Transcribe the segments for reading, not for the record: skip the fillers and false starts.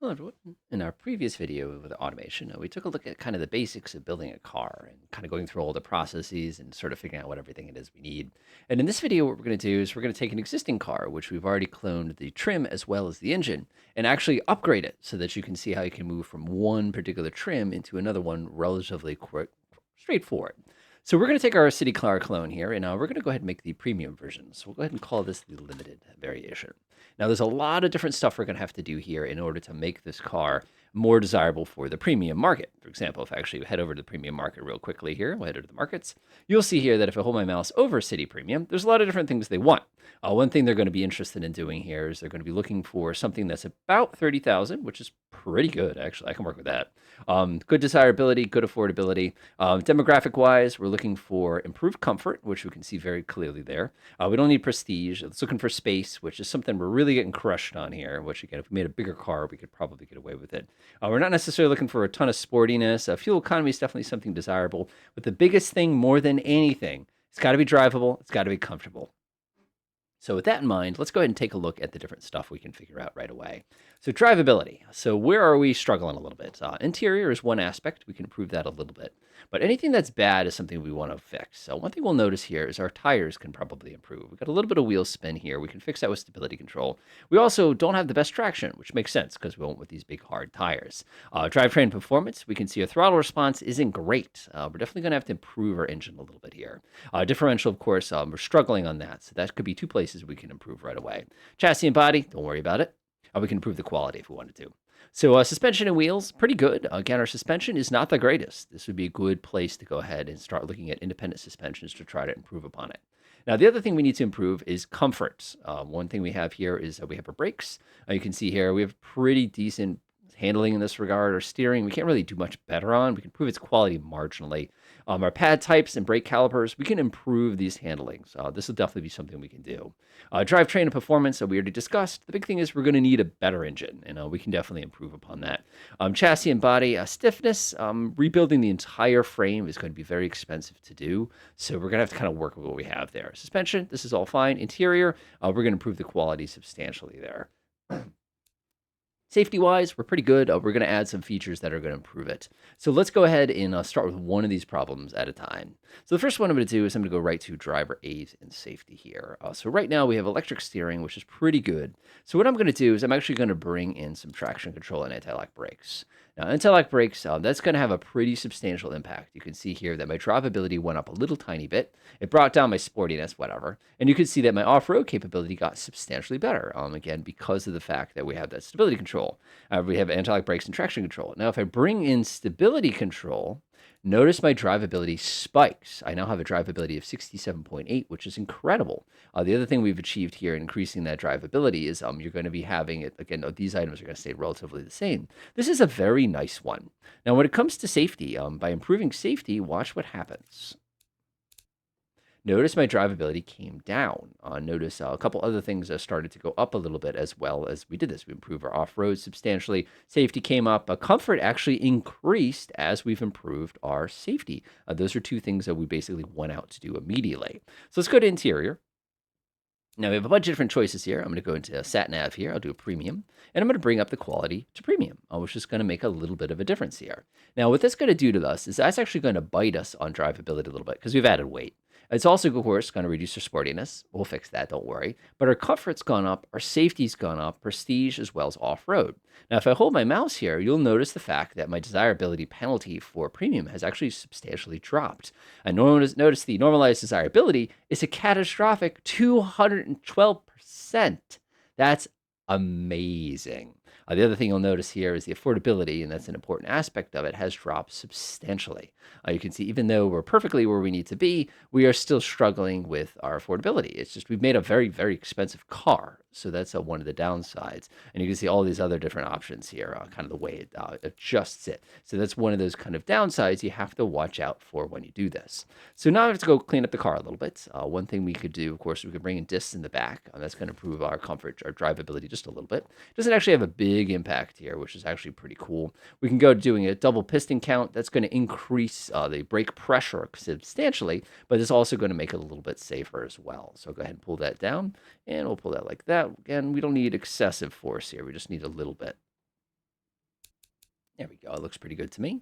Hello, everyone. In our previous video with automation, we took a look at kind of the basics of building a car and kind of going through all the processes and sort of figuring out what everything it is we need. And in this video, what we're going to do is we're going to take an existing car, which we've already cloned the trim as well as the engine, and actually upgrade it so that you can see how you can move from one particular trim into another one relatively quick, straightforward. So we're going to take our city car clone here, and we're going to go ahead and make the premium version. So we'll go ahead and call this the limited variation. Now, there's a lot of different stuff we're going to have to do here in order to make this car more desirable for the premium market. For example, if I actually head over to the premium market real quickly here, we'll head over to the markets, you'll see here that if I hold my mouse over City Premium, there's a lot of different things they want. One thing they're going to be interested in doing here is they're going to be looking for something that's about 30,000, which is pretty good, actually. I can work with that. Good desirability, good affordability. Demographic-wise, we're looking for improved comfort, which we can see very clearly there. We don't need prestige. It's looking for space, which is something we're really getting crushed on here, which, again, if we made a bigger car, we could probably get away with it. We're not necessarily looking for a ton of sportiness. Fuel economy is definitely something desirable. But the biggest thing, more than anything, it's got to be drivable. It's got to be comfortable. So with that in mind, let's go ahead and take a look at the different stuff we can figure out right away. So drivability. So where are we struggling a little bit? Interior is one aspect. We can improve that a little bit. But anything that's bad is something we want to fix. So one thing we'll notice here is our tires can probably improve. We've got a little bit of wheel spin here. We can fix that with stability control. We also don't have the best traction, which makes sense because we won't with these big hard tires. Drivetrain performance, we can see our throttle response isn't great. We're definitely going to have to improve our engine a little bit here. Differential, of course, we're struggling on that. So that could be two places we can improve right away. Chassis and body, don't worry about it. We can improve the quality if we wanted to. So suspension and wheels, pretty good. Again, our suspension is not the greatest. This would be a good place to go ahead and start looking at independent suspensions to try to improve upon it. Now, the other thing we need to improve is comfort. One thing we have here is we have our brakes. You can see here we have pretty decent handling in this regard. Our steering, we can't really do much better on. We can improve its quality marginally. Our pad types and brake calipers, we can improve these handlings. This will definitely be something we can do. Drivetrain and performance, we already discussed. The big thing is we're going to need a better engine, and we can definitely improve upon that. Chassis and body stiffness, rebuilding the entire frame is going to be very expensive to do, so we're going to have to kind of work with what we have there. Suspension, this is all fine. Interior, we're going to improve the quality substantially there. Safety-wise, we're pretty good. We're going to add some features that are going to improve it. So let's go ahead and start with one of these problems at a time. So the first one I'm going to do is I'm going to go right to driver aids and safety here. So right now we have electric steering, which is pretty good. So what I'm going to do is I'm actually going to bring in some traction control and anti-lock brakes. Now, anti-lock brakes, that's going to have a pretty substantial impact. You can see here that my drivability went up a little tiny bit. It brought down my sportiness, whatever. And you can see that my off-road capability got substantially better, again, because of the fact that we have that stability control. We have anti-lock brakes and traction control. Now, if I bring in stability control, notice my drivability spikes. I now have a drivability of 67.8, which is incredible. The other thing we've achieved here in increasing that drivability is you're going to be having it, again, these items are going to stay relatively the same. This is a very nice one. Now, when it comes to safety, by improving safety, watch what happens. Notice my drivability came down. Notice a couple other things started to go up a little bit as well as we did this. We improved our off-road substantially. Safety came up. Comfort actually increased as we've improved our safety. Those are two things that we basically went out to do immediately. So let's go to interior. Now we have a bunch of different choices here. I'm going to go into sat nav here. I'll do a premium, and I'm going to bring up the quality to premium, which is going to make a little bit of a difference here. Now what that's going to do to us is that's actually going to bite us on drivability a little bit because we've added weight. It's also, of course, going to reduce our sportiness. We'll fix that, don't worry. But our comfort's gone up, our safety's gone up, prestige as well as off-road. Now, if I hold my mouse here, you'll notice the fact that my desirability penalty for premium has actually substantially dropped. And notice the normalized desirability is a catastrophic 212%. That's amazing. The other thing you'll notice here is the affordability, and that's an important aspect of it, has dropped substantially. You can see even though we're perfectly where we need to be, we are still struggling with our affordability. It's just we've made a very, very expensive car. So that's one of the downsides. And you can see all these other different options here, kind of the way it adjusts it. So that's one of those kind of downsides you have to watch out for when you do this. So now I have to go clean up the car a little bit. One thing we could do, of course, we could bring in discs in the back. That's going to improve our comfort, our drivability just a little bit. It doesn't actually have a big impact here, which is actually pretty cool. We can go to doing a double piston count. That's going to increase the brake pressure substantially, but it's also going to make it a little bit safer as well. So go ahead and pull that down, and we'll pull that like that. Again, we don't need excessive force here. We just need a little bit. There we go. It looks pretty good to me.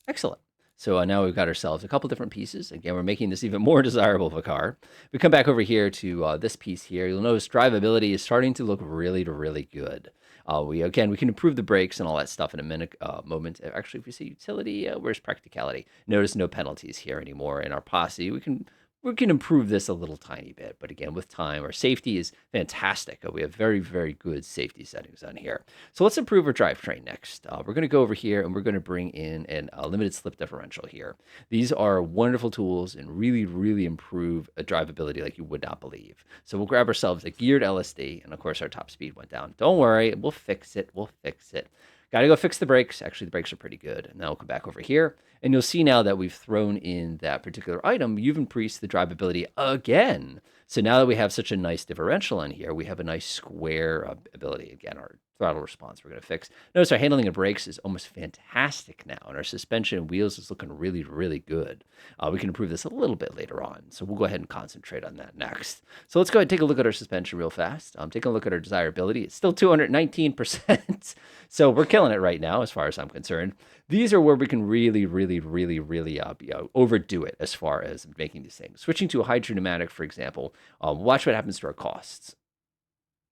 Excellent. So now we've got ourselves a couple different pieces. Again, we're making this even more desirable of a car. We come back over here to this piece here. You'll notice drivability is starting to look really, really good. We can improve the brakes and all that stuff in a minute, moment. Actually, if we say utility, where's practicality? Notice no penalties here anymore. In our posse, we can improve this a little tiny bit, but again, with time, our safety is fantastic. We have very, very good safety settings on here. So let's improve our drivetrain next. We're going to go over here and we're going to bring in a limited slip differential here. These are wonderful tools and really, really improve drivability like you would not believe. So we'll grab ourselves a geared LSD, and of course our top speed went down. Don't worry, we'll fix it. We'll fix it. Got to go fix the brakes. Actually, the brakes are pretty good. And now we'll come back over here, and you'll see now that we've thrown in that particular item, you've increased the drivability again. So now that we have such a nice differential on here, we have a nice square ability. Again, our throttle response we're going to fix. Notice our handling of brakes is almost fantastic now, and our suspension and wheels is looking really, really good. We can improve this a little bit later on, so we'll go ahead and concentrate on that next. So let's go ahead and take a look at our suspension real fast. Taking a look at our desirability. It's still 219%, so we're killing it right now as far as I'm concerned. These are where we can really, really, really, really overdo it as far as making these things. Switching to a hydro pneumatic, for example, watch what happens to our costs.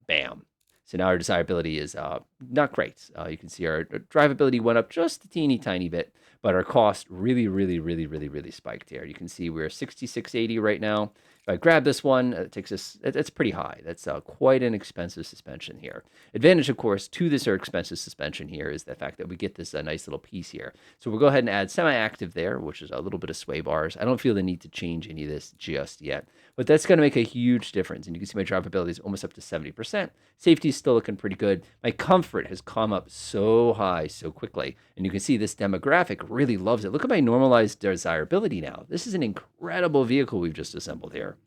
Bam. So now our desirability is not great. You can see our drivability went up just a teeny tiny bit, but our cost really, really, really, really, really spiked here. You can see we're 6680 right now. If I grab this one, it takes us, it's pretty high. That's quite an expensive suspension here. Advantage, of course, to this expensive suspension here is the fact that we get this nice little piece here. So we'll go ahead and add semi-active there, which is a little bit of sway bars. I don't feel the need to change any of this just yet, but that's going to make a huge difference. And you can see my drivability is almost up to 70%. Safety is still looking pretty good. My comfort has come up so high so quickly. And you can see this demographic really loves it. Look at my normalized desirability now. This is an incredible vehicle we've just assembled here.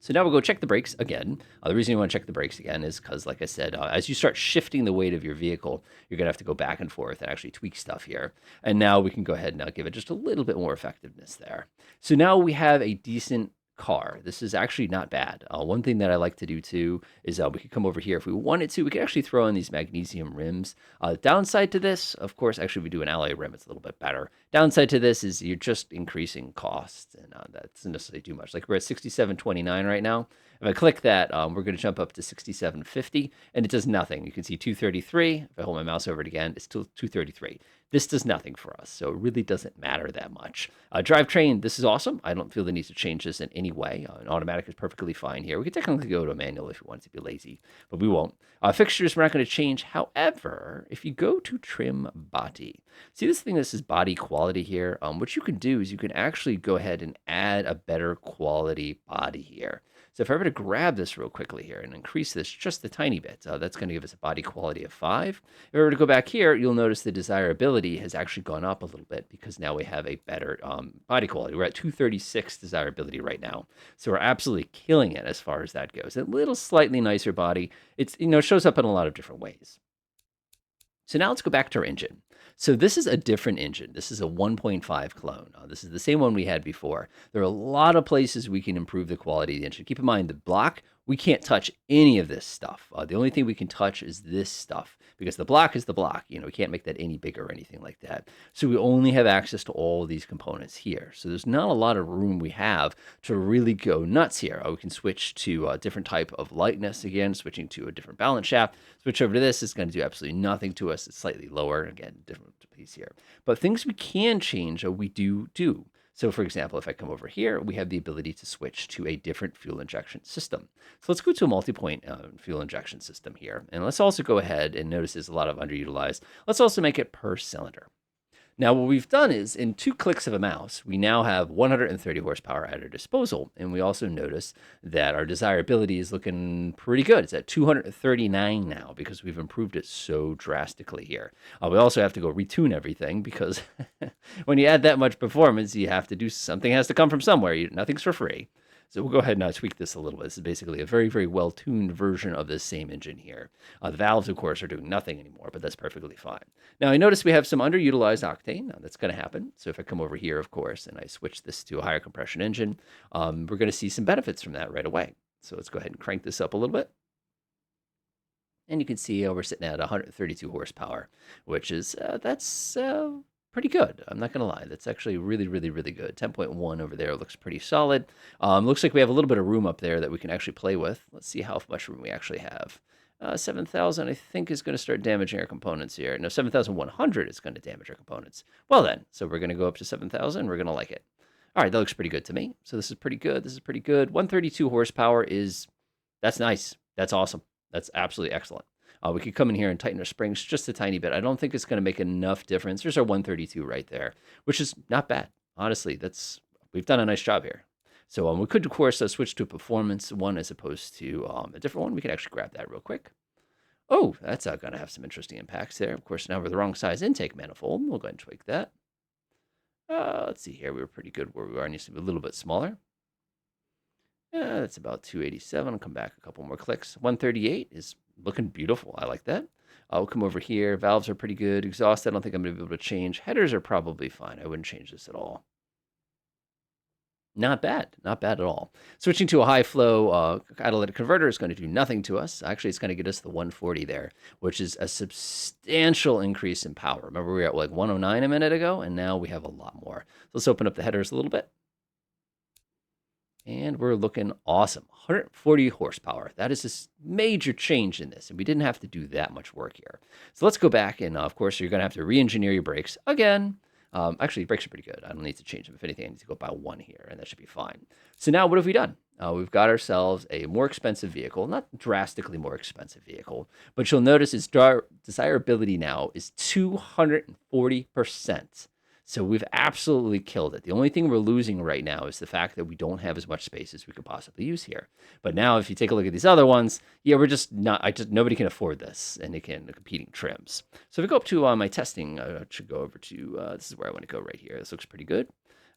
So now we'll go check the brakes again. The reason you want to check the brakes again is because, like I said, as you start shifting the weight of your vehicle, you're going to have to go back and forth and actually tweak stuff here. And now we can go ahead and now give it just a little bit more effectiveness there. So now we have a decent car. This is actually not bad. One thing that I like to do too is we could come over here if we wanted to. We could actually throw in these magnesium rims. Downside to this, of course, actually we do an alloy rim. It's a little bit better. Downside to this is you're just increasing costs, and that doesn't necessarily do much. Like we're at 6729 right now. If I click that, we're going to jump up to 6750, and it does nothing. You can see 233. If I hold my mouse over it again, it's still 233. This does nothing for us, so it really doesn't matter that much. Drivetrain, this is awesome. I don't feel the need to change this in any way. An automatic is perfectly fine here. We could technically go to a manual if we wanted to be lazy, but we won't. Fixtures, we're not going to change. However, if you go to trim body, see this thing that says body quality here? What you can do is you can actually go ahead and add a better quality body here. So if I were to grab this real quickly here and increase this just a tiny bit, that's going to give us a body quality of 5. If I were to go back here, you'll notice the desirability has actually gone up a little bit because now we have a better body quality. We're at 236 desirability right now. So we're absolutely killing it as far as that goes. A little slightly nicer body. It's, shows up in a lot of different ways. So now let's go back to our engine. So this is a different engine. This is a 1.5 clone. This is the same one we had before. There are a lot of places we can improve the quality of the engine. Keep in mind the block, we can't touch any of this stuff. The only thing we can touch is this stuff because the block is the block. We can't make that any bigger or anything like that. So we only have access to all of these components here. So there's not a lot of room we have to really go nuts here. We can switch to a different type of lightness again, switching to a different balance shaft. Switch over to this. It's going to do absolutely nothing to us. It's slightly lower. Again, different piece here. But things we can change, we do. So for example, if I come over here, we have the ability to switch to a different fuel injection system. So let's go to a multi-point fuel injection system here. And let's also go ahead and notice there's a lot of underutilized. Let's also make it per cylinder. Now, what we've done is in 2 clicks of a mouse, we now have 130 horsepower at our disposal. And we also notice that our desirability is looking pretty good. It's at 239 now because we've improved it so drastically here. We also have to go retune everything because when you add that much performance, you have to do something has to come from somewhere. Nothing's for free. So we'll go ahead and now tweak this a little bit. This is basically a very, very well-tuned version of this same engine here. The valves, of course, are doing nothing anymore, but that's perfectly fine. Now, I notice we have some underutilized octane. Now, that's going to happen. So if I come over here, of course, and I switch this to a higher compression engine, we're going to see some benefits from that right away. So let's go ahead and crank this up a little bit. And you can see we're sitting at 132 horsepower, which is, that's pretty good. I'm not going to lie. That's actually really, really, really good. 10.1 over there looks pretty solid. Looks like we have a little bit of room up there that we can actually play with. Let's see how much room we actually have. 7,000, I think, is going to start damaging our components here. No, 7,100 is going to damage our components. Well then, so we're going to go up to 7,000. We're going to like it. All right, that looks pretty good to me. So this is pretty good. This is pretty good. 132 horsepower is, that's nice. That's awesome. That's absolutely excellent. We could come in here and tighten our springs just a tiny bit. I don't think it's going to make enough difference. There's our 132 right there, which is not bad. Honestly, we've done a nice job here. So we could, of course, switch to a performance one as opposed to a different one. We can actually grab that real quick. Oh, that's going to have some interesting impacts there. Of course, now we're the wrong size intake manifold. We'll go ahead and tweak that. Let's see here. We were pretty good where we are. It needs to be a little bit smaller. That's about 287. I'll come back a couple more clicks. 138 is looking beautiful. I like that. We'll come over here. Valves are pretty good. Exhaust, I don't think I'm going to be able to change. Headers are probably fine. I wouldn't change this at all. Not bad. Not bad at all. Switching to a high flow catalytic converter is going to do nothing to us. Actually, it's going to get us the 140 there, which is a substantial increase in power. Remember, we were at like 109 a minute ago, and now we have a lot more. So let's open up the headers a little bit. And we're looking awesome. 140 horsepower. That is a major change in this, and we didn't have to do that much work here. So let's go back, and of course, you're going to have to re-engineer your brakes again. Actually, brakes are pretty good. I don't need to change them. If anything, I need to go by one here, and that should be fine. So now what have we done? We've got ourselves a more expensive vehicle, not drastically more expensive vehicle, but you'll notice its desirability now is 240%. So we've absolutely killed it. The only thing we're losing right now is the fact that we don't have as much space as we could possibly use here. But now if you take a look at these other ones, yeah, we're just not, nobody can afford this, and they can competing trims. So if we go up to my testing, I should go over to, this is where I want to go right here. This looks pretty good.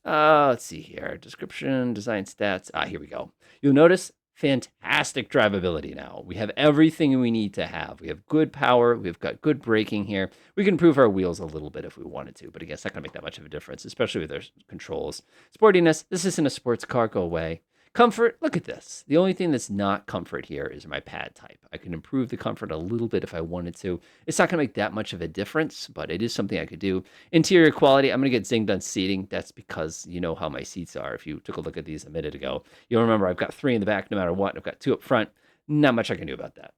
Let's see here, description, design stats. Here we go. You'll notice fantastic drivability now. We have everything we need to have. We have good power. We've got good braking here. We can improve our wheels a little bit if we wanted to, but again, it's not going to make that much of a difference, especially with our controls. Sportiness, this isn't a sports car, go away. Comfort, look at this. The only thing that's not comfort here is my pad type. I can improve the comfort a little bit if I wanted to. It's not going to make that much of a difference, but it is something I could do. Interior quality, I'm going to get zinged on seating. That's because you know how my seats are. If you took a look at these a minute ago, you'll remember I've got 3 in the back no matter what. I've got 2 up front. Not much I can do about that.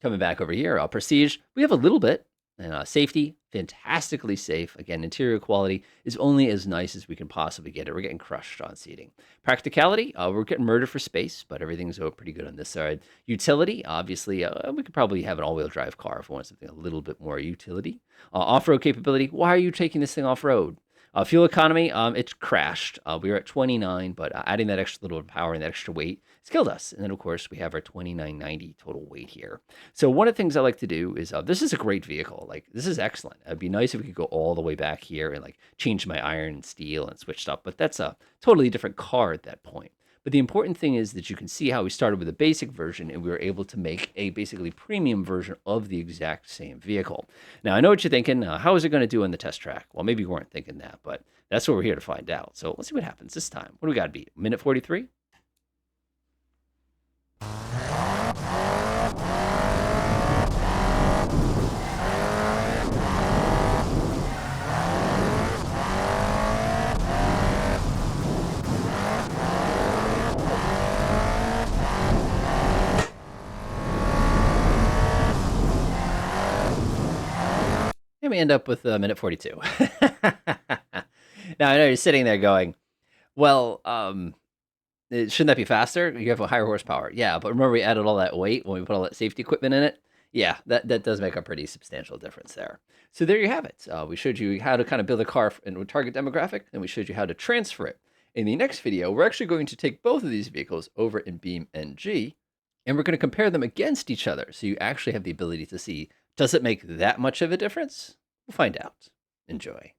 Coming back over here, Prestige, we have a little bit. And safety, fantastically safe. Again, interior quality is only as nice as we can possibly get it. We're getting crushed on seating. Practicality, we're getting murdered for space, but everything's pretty good on this side. Utility, obviously, we could probably have an all-wheel drive car if we want something a little bit more utility. Off-road capability, why are you taking this thing off-road? Fuel economy, it's crashed. We were at 29, but adding that extra little power and that extra weight, it's killed us. And then, of course, we have our 2990 total weight here. So one of the things I like to do is, this is a great vehicle. Like, this is excellent. It'd be nice if we could go all the way back here and, like, change my iron and steel and switch stuff. But that's a totally different car at that point. But the important thing is that you can see how we started with a basic version and we were able to make a basically premium version of the exact same vehicle. Now, I know what you're thinking. How is it going to do on the test track? Well, maybe you weren't thinking that, but that's what we're here to find out. So let's see what happens this time. What do we got to beat? Minute 43? And we end up with minute 42. Now, I know you're sitting there going, well, shouldn't that be faster? You have a higher horsepower. Yeah, but remember we added all that weight when we put all that safety equipment in it? Yeah, that does make a pretty substantial difference there. So there you have it. We showed you how to kind of build a car in a target demographic, and we showed you how to transfer it. In the next video, we're actually going to take both of these vehicles over in BeamNG, and we're going to compare them against each other so you actually have the ability to see, does it make that much of a difference? We'll find out. Enjoy.